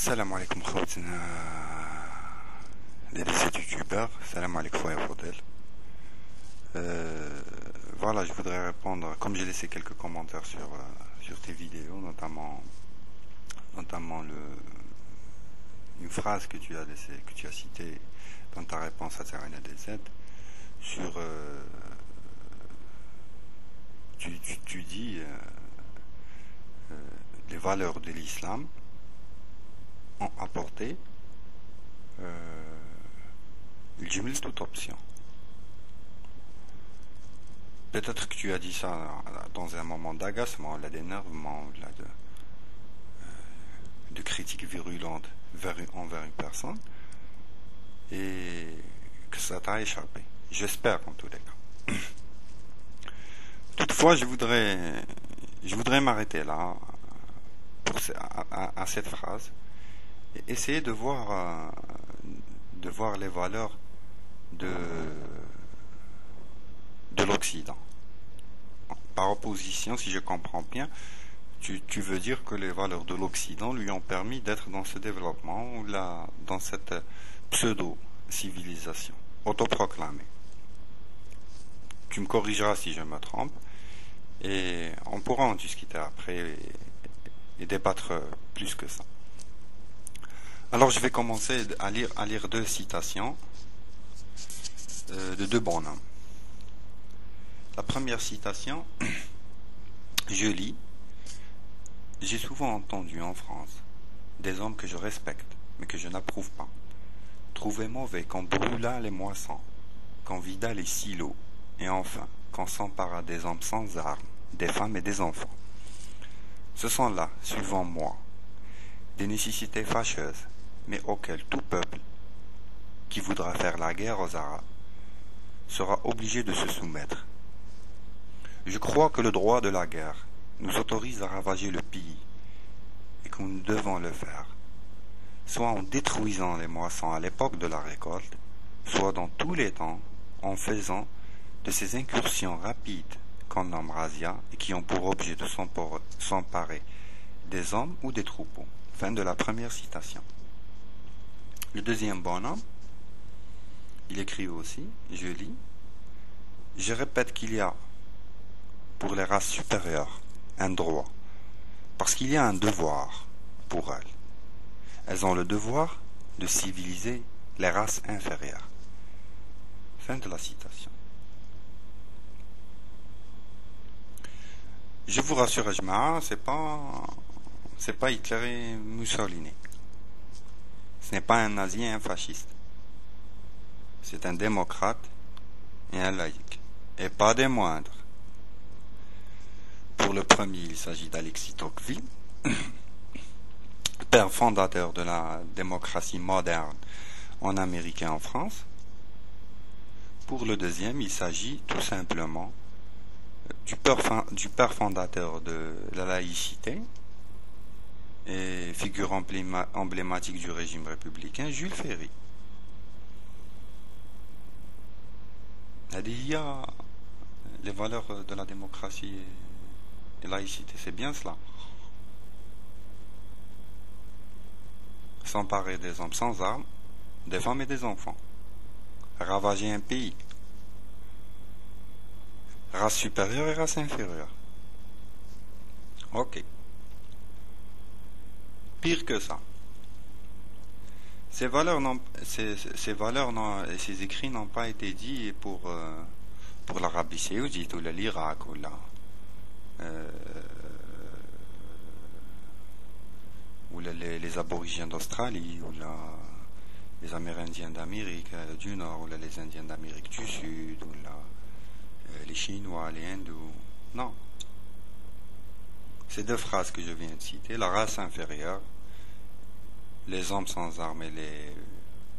السلام عليكم خوتنا les youtubeurs. Salam alaikum wa fodel. Voilà, je voudrais répondre, comme j'ai laissé quelques commentaires sur tes vidéos, notamment une phrase que tu as citée dans ta réponse à Terrain DZ sur tu dis les valeurs de l'islam ont apporté le toute option. Peut-être que tu as dit ça dans un moment d'agacement, là, d'énervement, là, de critique virulente envers une personne, et que ça t'a échappé. J'espère en tous les cas. Toutefois, je voudrais m'arrêter là à cette phrase et essayer de voir les valeurs de l'Occident. Par opposition, si je comprends bien, tu veux dire que les valeurs de l'Occident lui ont permis d'être dans ce développement ou là, dans cette pseudo-civilisation autoproclamée. Tu me corrigeras si je me trompe et on pourra en discuter après et débattre plus que ça. Alors je vais commencer à lire deux citations de deux bonhommes. La première citation, je lis: j'ai souvent entendu en France des hommes que je respecte, mais que je n'approuve pas, trouver mauvais qu'on brûlât les moissons, qu'on vidât les silos, et enfin qu'on s'emparât des hommes sans armes, des femmes et des enfants. Ce sont là, suivant moi, des nécessités fâcheuses, mais auxquelles tout peuple qui voudra faire la guerre aux Arabes sera obligé de se soumettre. Je crois que le droit de la guerre nous autorise à ravager le pays et que nous devons le faire, soit en détruisant les moissons à l'époque de la récolte, soit dans tous les temps en faisant de ces incursions rapides qu'on nomme razzia et qui ont pour objet de s'emparer des hommes ou des troupeaux. Fin de la première citation. Le deuxième bonhomme, il écrit aussi, je lis: je répète qu'il y a pour les races supérieures un droit, parce qu'il y a un devoir pour elles. Elles ont le devoir de civiliser les races inférieures. Fin de la citation. Je vous rassure, Ajma, c'est pas Hitler et Mussolini. Ce n'est pas un nazi et un fasciste. C'est un démocrate et un laïc. Et pas des moindres. Pour le premier, il s'agit d'Alexis Tocqueville, père fondateur de la démocratie moderne en Amérique et en France. Pour le deuxième, il s'agit tout simplement du père fondateur de la laïcité et figure emblématique du régime républicain, Jules Ferry. Il y a les valeurs de la démocratie et laïcité, c'est bien cela. S'emparer des hommes sans armes, des femmes et des enfants. Ravager un pays. Race supérieure et race inférieure. Ok. Pire que ça. Ces écrits n'ont pas été dits pour l'Arabie Saoudite ou l'Irak ou les aborigènes d'Australie ou les Amérindiens d'Amérique du Nord ou les Indiens d'Amérique du Sud ou les Chinois, les Hindous. Non. Ces deux phrases que je viens de citer, la race inférieure, les hommes sans armes et les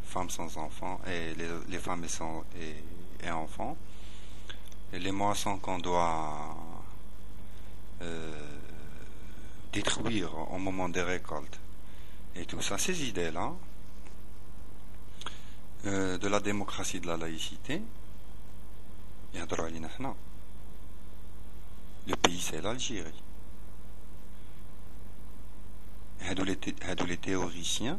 femmes sans enfants, et les femmes et enfants, et les moissons qu'on doit détruire au moment des récoltes, et tout ça, ces idées-là, de la démocratie, de la laïcité, le pays c'est l'Algérie. هادو les théoriciens,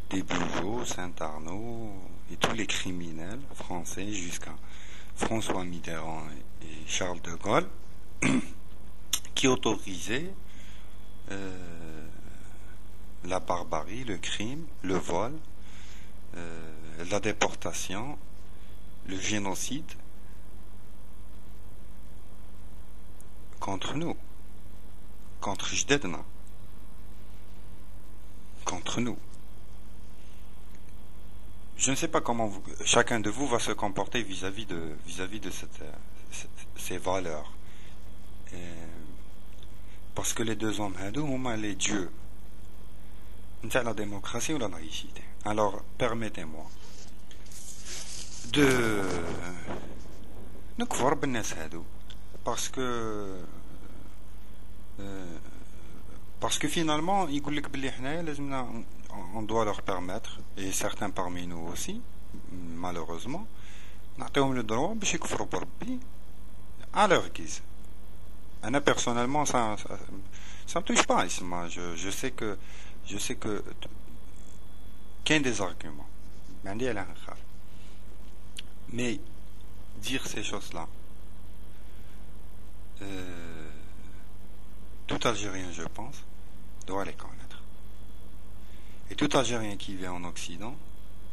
des Bugeaud, Saint-Arnaud et tous les criminels français jusqu'à François Mitterrand et Charles de Gaulle qui autorisaient la barbarie, le crime, le vol, la déportation, le génocide contre nous, contre Jdedna, contre nous. Je ne sais pas comment chacun de vous va se comporter vis-à-vis de ces valeurs. Parce que les deux hommes hindous ont les dieux. La démocratie ou la laïcité. Alors, permettez-moi de نكفر بالناس هادو parce que finalement يقول لك بلي حنايا لازمنا on doit leur permettre et certains parmi nous aussi malheureusement نعطيهم le droit باش يكفروا بربي à leur guise. Moi personnellement ça me touche pas. Je sais que qu'il y a des arguments mais dire ces choses-là, tout Algérien, je pense, doit les connaître. Et tout Algérien qui vit en Occident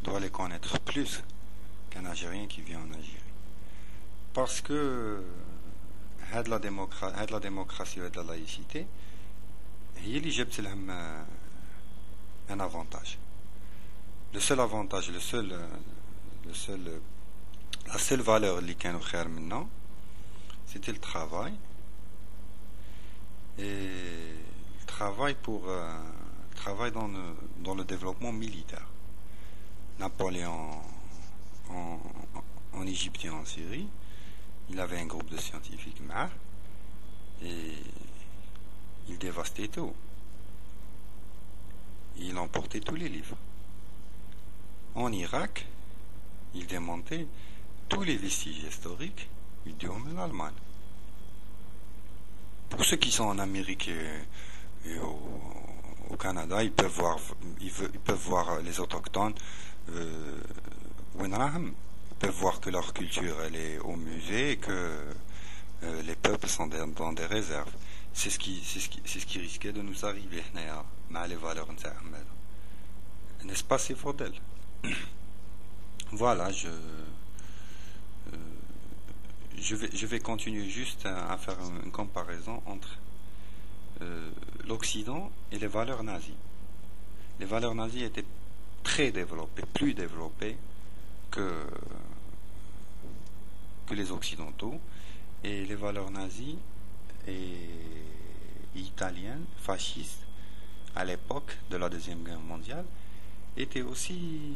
doit les connaître plus qu'un Algérien qui vit en Algérie. Parce que de la démocratie et de la laïcité, il y a un avantage. Le seul avantage, la seule valeur qui nous fait maintenant, c'était le travail. Et le travail dans le développement militaire. Napoléon en Égypte et en Syrie, il avait un groupe de scientifiques et il dévastait tout. Il emportait tous les livres. En Irak, il démontait tous les vestiges historiques du domaine de l'Allemagne. Pour ceux qui sont en Amérique et au Canada, ils peuvent voir les autochtones. Ils peuvent voir que leur culture elle est au musée et que les peuples sont dans des réserves. C'est ce qui risquait de nous arriver les valeurs n'est-ce pas, c'est Faudel. Voilà, je vais continuer juste à faire une comparaison entre l'Occident et les valeurs nazies. Les valeurs nazies étaient très développées, plus développées que les occidentaux, et les valeurs nazies et italiennes, fascistes, à l'époque de la Deuxième Guerre mondiale, étaient aussi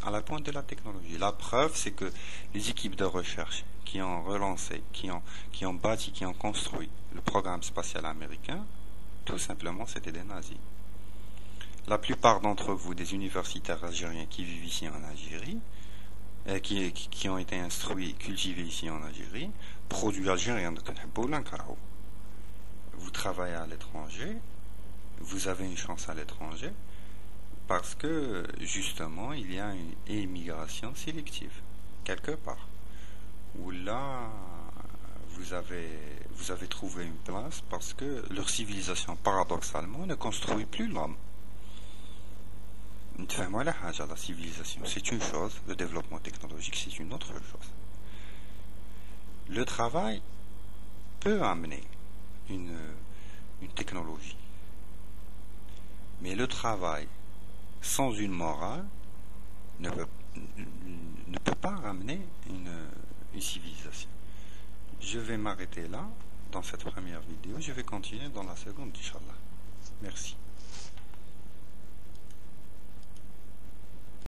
à la pointe de la technologie. La preuve, c'est que les équipes de recherche qui ont relancé, qui ont bâti, qui ont construit le programme spatial américain, tout simplement, c'était des nazis. La plupart d'entre vous, des universitaires algériens qui vivent ici en Algérie, qui ont été instruits, cultivés ici en Algérie, produits algériens, vous travaillez à l'étranger, vous avez une chance à l'étranger, parce que justement il y a une émigration sélective quelque part où là vous avez trouvé une place parce que leur civilisation paradoxalement ne construit plus l'homme. La civilisation c'est une chose, le développement technologique c'est une autre chose. Le travail peut amener une technologie, mais le travail sans une morale ne peut pas ramener une civilisation. Je vais m'arrêter là dans cette première vidéo. Je vais continuer dans la seconde, Inch'Allah. Merci.